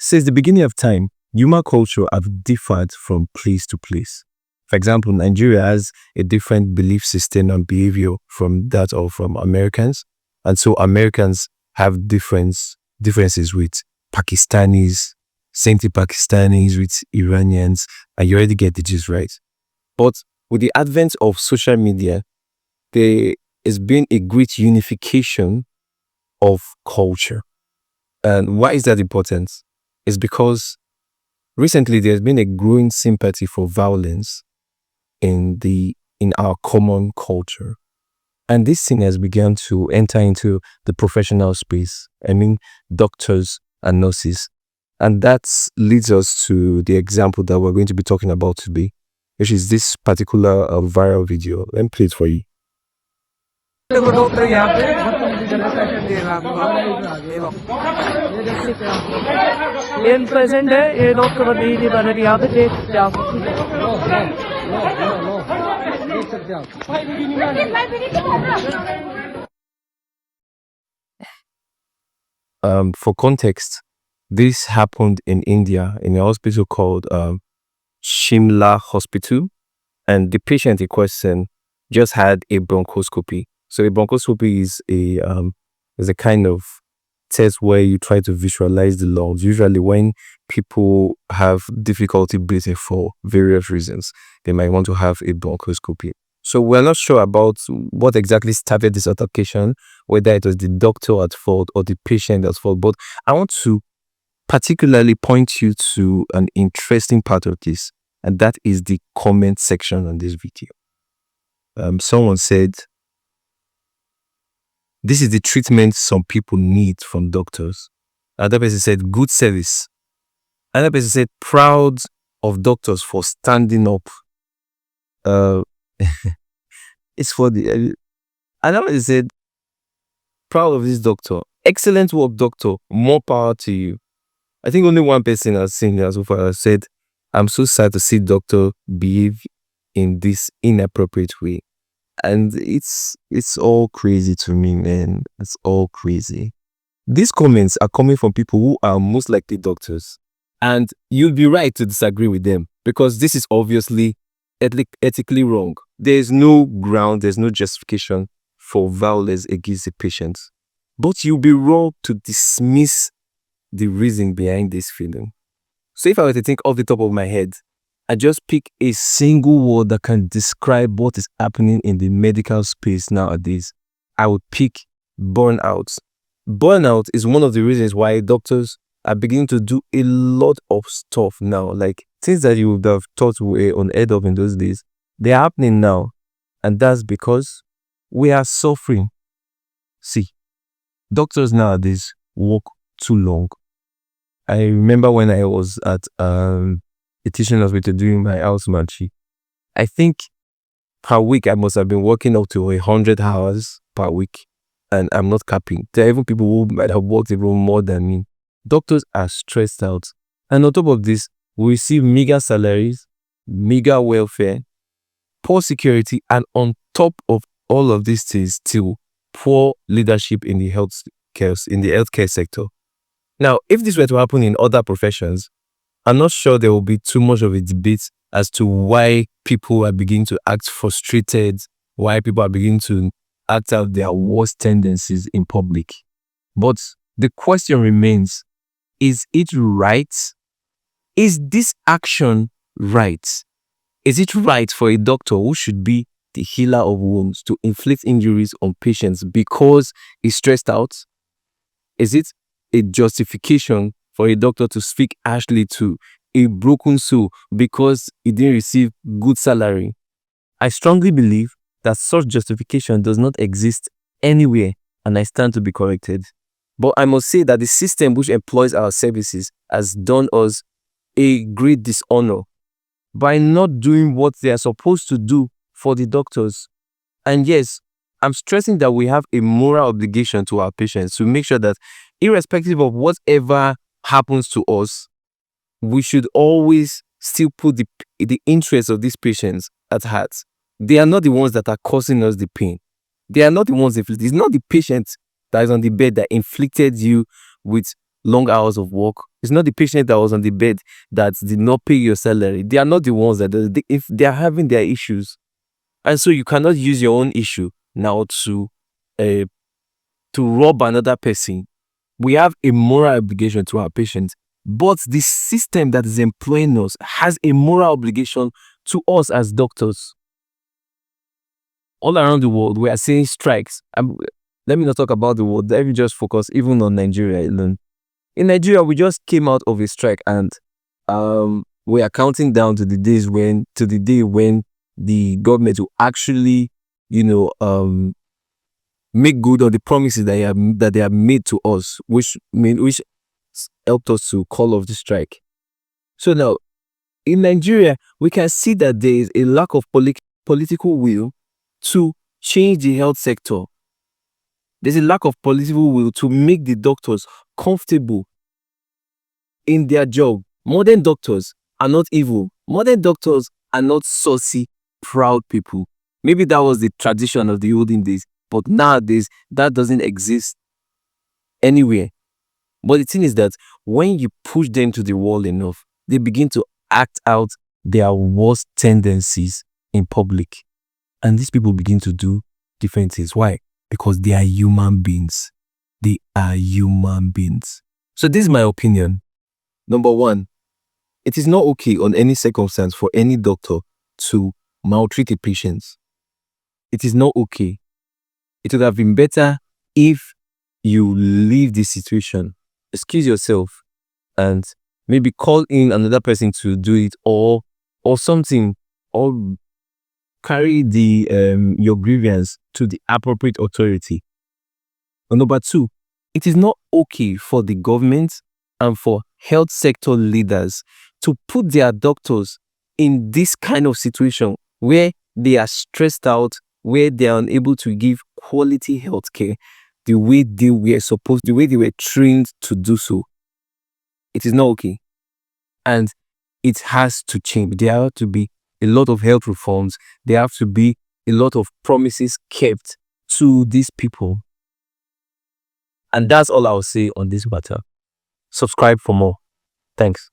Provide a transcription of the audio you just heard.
Since the beginning of time, human culture have differed from place to place. For example, Nigeria has a different belief system and behavior from that of Americans. And so Americans have differences with Pakistanis, same thing Pakistanis with Iranians, and you already get the gist, right? But with the advent of social media, there has been a great unification of culture. And why is that important? It's because recently there's been a growing sympathy for violence in our common culture. And this thing has begun to enter into the professional space. I mean, doctors and nurses. And that leads us to the example that we're going to be talking about today, which is this particular viral video. Let me play it for you. In present day, doctor the banner यहाँ पे देख For context, this happened in India in a hospital called Shimla Hospital, and the patient in question just had a bronchoscopy. So a bronchoscopy is a kind of test where you try to visualize the lungs. Usually when people have difficulty breathing for various reasons, they might want to have a bronchoscopy. So we're not sure about what exactly started this altercation, whether it was the doctor at fault or the patient at fault. But I want to particularly point you to an interesting part of this, and that is the comment section on this video. Someone said, "This is the treatment some people need from doctors." Another person said, "Good service." Another person said, "Proud of doctors for standing up." It's for the. Another person said, "Proud of this doctor. Excellent work, doctor. More power to you." I think only one person has seen it so far has said, "I'm so sad to see doctor behave in this inappropriate way." And it's all crazy to me, man. It's all crazy. These comments are coming from people who are most likely doctors. And you'll be right to disagree with them because this is obviously ethically wrong. There's no ground, there's no justification for violence against the patient. But you'll be wrong to dismiss the reason behind this feeling. So if I were to think off the top of my head, I just pick a single word that can describe what is happening in the medical space nowadays, I would pick burnout. Burnout is one of the reasons why doctors are beginning to do a lot of stuff now, like things that you would have thought were unheard of in those days. They're happening now, and that's because we are suffering. See, doctors nowadays work too long. I remember when I was at a teaching hospital doing my house matching, I think per week I must have been working up to 100 hours per week, and I'm not capping. There are even people who might have worked even more than me. Doctors are stressed out, and on top of this, we receive meager salaries, meager welfare, poor security, and on top of all of these things, still poor leadership in the healthcare sector. Now, if this were to happen in other professions, I'm not sure there will be too much of a debate as to why people are beginning to act frustrated, why people are beginning to act out their worst tendencies in public. But the question remains, is it right? Is this action right? Is it right for a doctor who should be the healer of wounds to inflict injuries on patients because he's stressed out? Is it a justification for a doctor to speak harshly to a broken soul because he didn't receive good salary? I strongly believe that such justification does not exist anywhere, and I stand to be corrected. But I must say that the system which employs our services has done us a great dishonor by not doing what they are supposed to do for the doctors. And yes, I'm stressing that we have a moral obligation to our patients to make sure that irrespective of whatever happens to us, we should always still put the interests of these patients at heart. They are not the ones that are causing us the pain. They are not the ones inflicted. It's not the patient that is on the bed that inflicted you with long hours of work. It's not the patient that was on the bed that did not pay your salary. They are not the ones that if they are having their issues, and so you cannot use your own issue now to rob another person. We have a moral obligation to our patients, but the system that is employing us has a moral obligation to us as doctors. All around the world, we are seeing strikes. Let me not talk about the world. Let me just focus even on Nigeria alone. In Nigeria, we just came out of a strike, and we are counting down to the day when the government will actually, make good on the promises that they have made to us, which helped us to call off the strike. So now, in Nigeria, we can see that there is a lack of political will to change the health sector. There's a lack of political will to make the doctors comfortable in their job. Modern doctors are not evil. Modern doctors are not saucy, proud people. Maybe that was the tradition of the olden days, but nowadays that doesn't exist anywhere. But the thing is that when you push them to the wall enough, they begin to act out their worst tendencies in public. And these people begin to do different things. Why? Because they are human beings. They are human beings. So this is my opinion. Number one, it is not okay on any circumstance for any doctor to maltreat a patient. It is not okay. It would have been better if you leave this situation, excuse yourself, and maybe call in another person to do it, or something, or carry your grievance to the appropriate authority. And number two, it is not okay for the government and for health sector leaders to put their doctors in this kind of situation where they are stressed out, where they are unable to give quality health care the way they were trained to do so. It is not okay. And it has to change. There have to be a lot of health reforms. There have to be a lot of promises kept to these people. And that's all I'll say on this matter. Subscribe for more. Thanks.